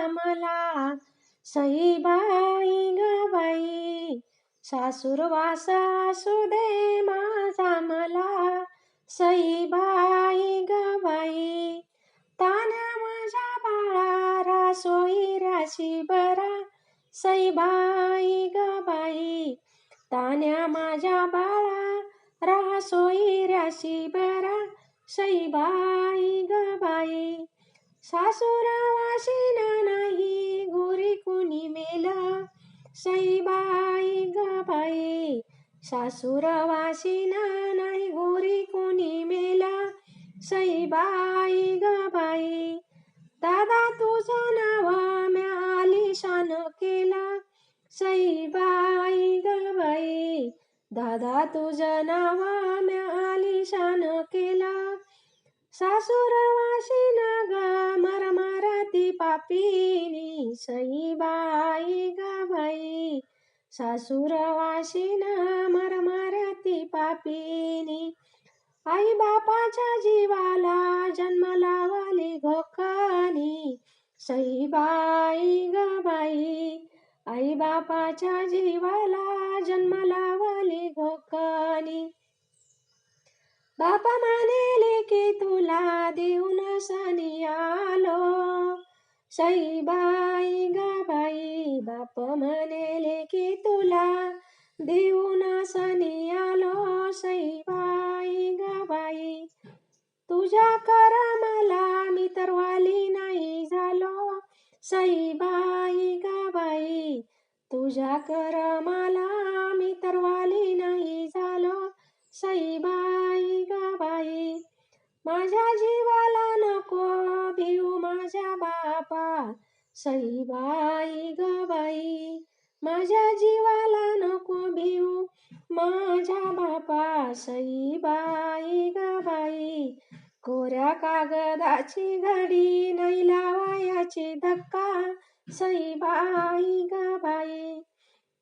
मला सईबाई ग बाई. सासूरवास असू दे माझा मला सईबाई ग बाई. तान्या माझ्या बाळा सोयीऱ्याशी बरा सईबाई ग बाई. तान्या माझ्या बाळा सोयीऱ्याशी बरा सईबाई ग बाई. सासूरवाशीन नाही गोरी कुणी मेला सईबाई ग बाई. सासूरवाशीन नाही गोरी कुणी मेला सईबाई ग बाई. दादा तुझं नाव म्या आलिशान केला सईबाई ग बाई. दादा तुझं नाव म्या आलिशान केला. सासूरवाशीन ग मरमरती पापीनी सईबाई ग बाई. सासूरवाशीन मरमरती पापीनी. आई बापाच्या जीवाला जन्म लावली घोकानी सईबाई ग बाई. आई बापाच्या जीवाला जन्म लावली घोकानी. बापा म्हणेले की तुला देऊन सनी आलो सईबाई ग बाई. बाप म्हणेले की तुला देऊन सनी आलो सईबाई ग बाई. तुझ्या करमाला मी तर वाली नाही झालो सईबाई ग बाई. तुझ्या करमाला मी तर वाली नाही झालो सईबाई ग बाई. माझ्या जीवाला नको भिऊ माझ्या बापा सईबाई ग बाई. माझ्या जीवाला नको भिऊ माझ्या बापा सईबाई ग बाई. कोऱ्या कागदाची घडी नाही लावायची धक्का सईबाई ग बाई.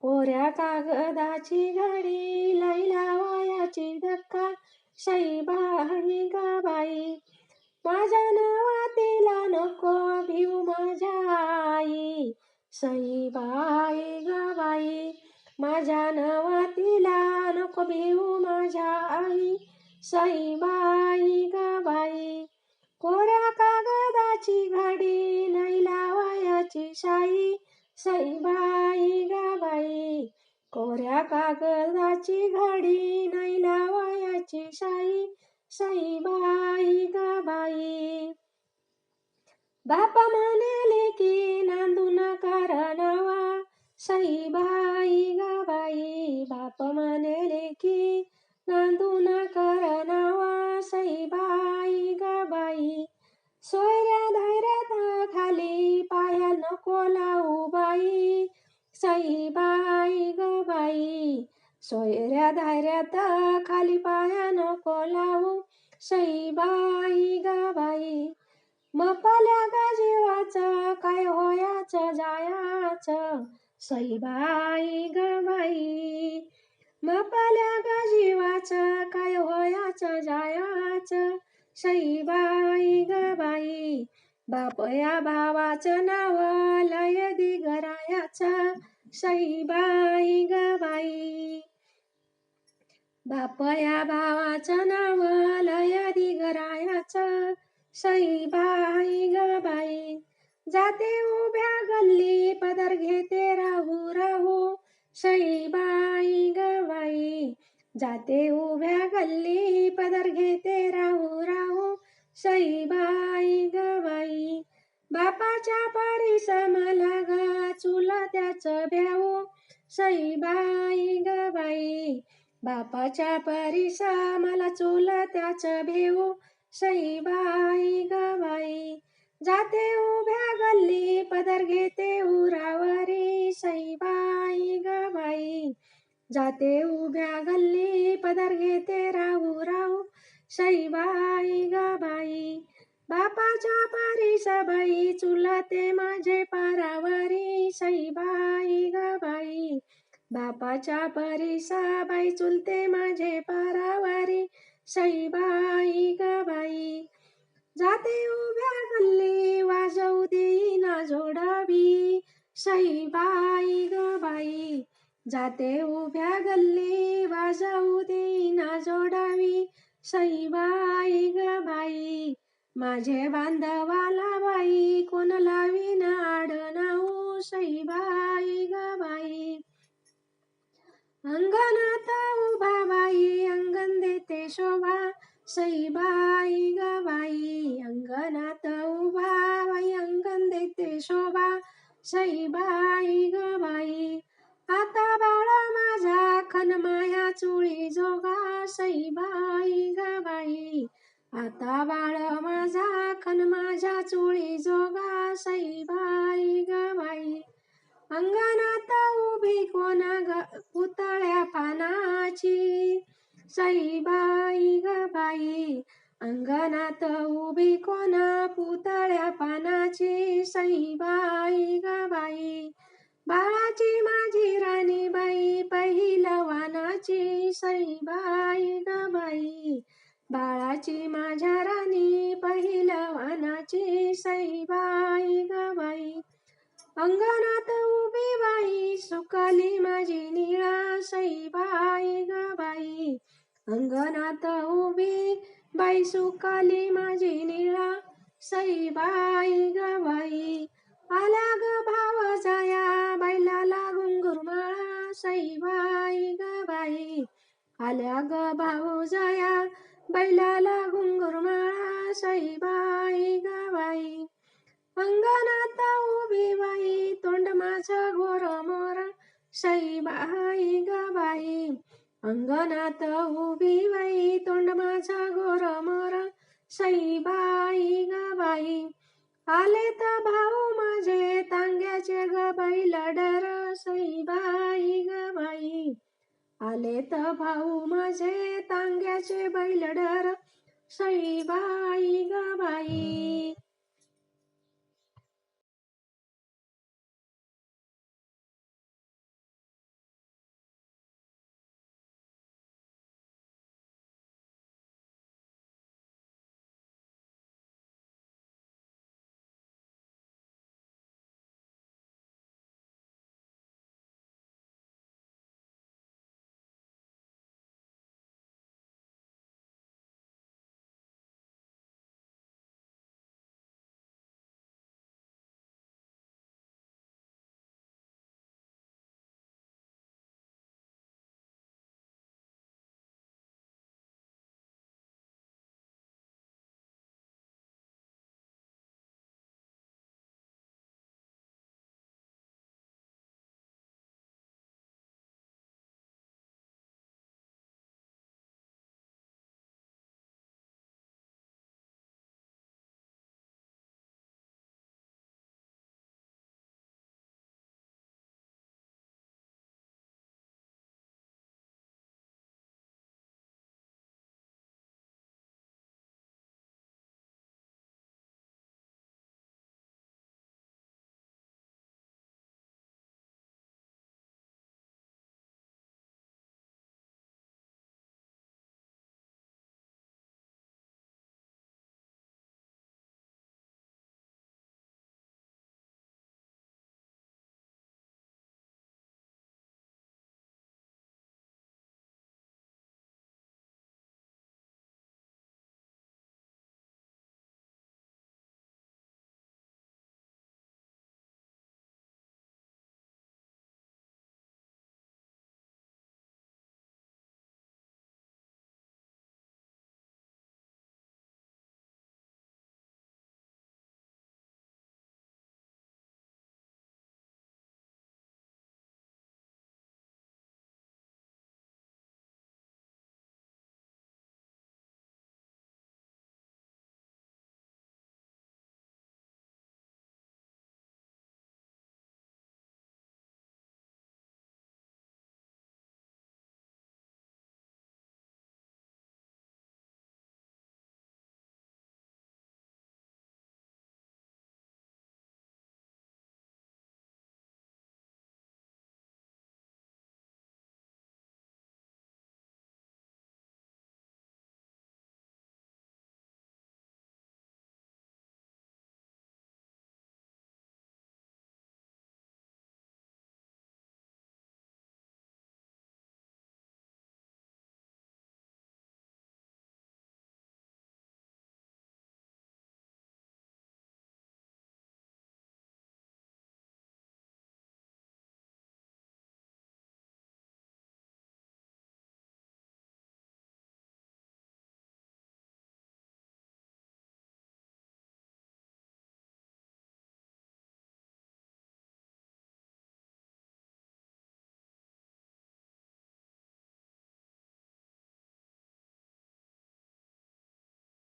कोऱ्या कागदाची घडी नाही लावायची धक्का सईबाई ग बाई. माझ्या नावातीला नको भिऊ माझ्या आई सईबाई ग बाई. माझ्या नावातीला नको भिऊ माझ्या आई सईबाई ग बाई. कोऱ्या कागदाची घडी नाही लावायची शाई सईबाई ग बाई. कोऱ्या कागदाची घडी नाही लावायची शाई सईबाई ग बाई. बाप म्हणेले की नांदून करणावा सईबाई ग बाई. बाप म्हणेले की नांदून करणावा सईबाई ग बाई. सोयऱ्या धैर्यात खाली पाया नको लावू बाई सईबाई ग बाई. सोयऱ्या धैर्यात खाली पाया नको लावू सईबाई ग बाई. मपल्या ग जीवाचं काय होयाचं जायाचं सईबाई ग बाई. मपल्या ग जीवाचं काय होयाचं जायाचं सईबाई ग बाई. बाप या भावाचं नाव लय दिगरायाचं सईबाई ग बाई. बाप या भावाचं नाव लय दिगरायाचं सईबाई ग बाई. जाते उभ्या गल्ली पदर घेते राहू राहू सईबाई ग बाई. जाते उभ्या गल्ली पदर घेते राहू राहू सईबाई ग बाई. बापाच्या पारीस मला ग चुलत्याच भ्याऊ सईबाई ग बाई. बापाच्या परीस मला चुलत्याच भेऊ सईबाई ग बाई. जाते उभ्या गल्ली पदर घेते उरावरी सईबाई ग बाई. जाते उभ्या गल्ली पदर घेते राहू राहू सईबाई ग बाई. बापाच्या परीस बाई चुलते माझे पारावरी सईबाई ग बाई. बापाच्या परीस बाई चुलते माझे पारावरी सईबाई ग बाई. जाते उभ्या गल्ली वाजवू देईना जोडा सईबाई ग बाई. जाते उभ्या गल्ली वाजवू देईना जोडावी, सईबाई ग बाई. माझे बांधवाला बाई, कोण लावीना आडनाऊ, सईबाई ग बाई. अंगणात उभा बाई, अंगण देते शोभा, सईबाई ग बाई. अंगणात उभा बाई, अंगण देते शोभा, सईबाई ग बाई. आता बाळ माझा खनमाया चुळी जोगा, सईबाई ग बाई. आता बाळ माझा खन माझ्या चुळी जोगा, सईबाई ग बाई. अंगणात उभी कोणा ग पुतळ्या पानाची, सईबाई ग बाई. अंगणात उभी कोणा पुतळ्या पानाची, सईबाई ग बाई. बाळाची माझी राणी बाई, पहिलवानाची, सईबाई ग बाई. बाळाची माझ्या राणी, पहिलवानाची, सईबाई ग बाई. अंगणात उभी बाई, सुकाली माझी निळा, सईबाई ग बाई. अंगणात उभी बाई, सुकाली माझी निळा, सईबाई ग बाई. आल्या ग भाव जाया, बैलाला घुंगुरमाळा, सईबाई ग बाई. आल्या ग भाऊ जाया, बैलाला घुंगुरमाळा, सईबाई ग बाई. अंगणात उभी बाई, तोंड माझं गोर मोर, सईबाई ग बाई. अंगणात उभी बाई, तोंड माझं गोर मोर, सईबाई ग बाई. आले तर भाऊ माझे तांग्याचे ग बैल डर, सईबाई ग बाई. आले तर भाऊ माझे तांग्याचे बैल डर, सईबाई ग बाई.